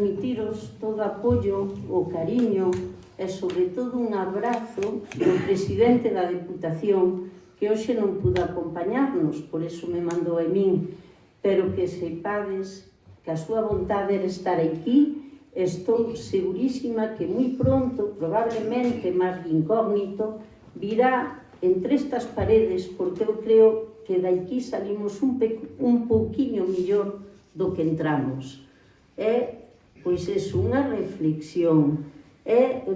Transmitiros todo o apoio, o cariño e, sobre todo, un abrazo do presidente da Deputación, que hoxe non pudo acompañarnos, por eso me mandou a min, pero que seipades que a súa vontade era estar aquí. Estou segurísima que moi pronto, probablemente máis incógnito, virá entre estas paredes, porque eu creo que daqui salimos un pouquiño millor do que entramos. Pois é unha reflexión, é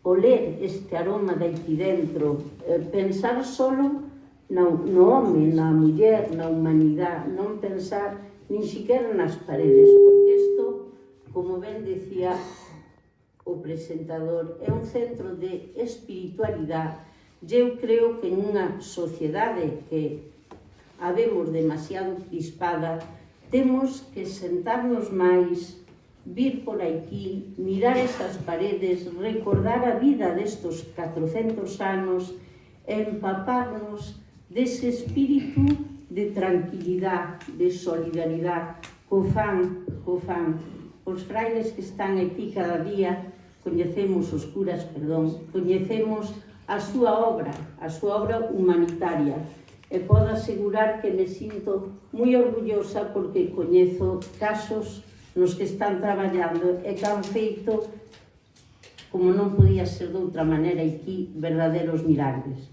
oler este aroma de aquí dentro, pensar solo no home, na muller, na humanidade, non pensar nin siquiera nas paredes, porque isto, como ben decía o presentador, é un centro de espiritualidade. Eu creo que en unha sociedade que habemos demasiado crispada, temos que sentarnos máis, vir por aquí, mirar esas paredes, recordar a vida destos 400 anos e empaparnos dese espírito de tranquilidade, de solidaridade, co fan. Os frailes que están aquí cada día, coñecemos a súa obra humanitaria, e podo asegurar que me sinto moi orgullosa porque coñezo casos nos que están traballando e que han feito, como non podía ser de outra maneira aquí, verdadeiros milagres.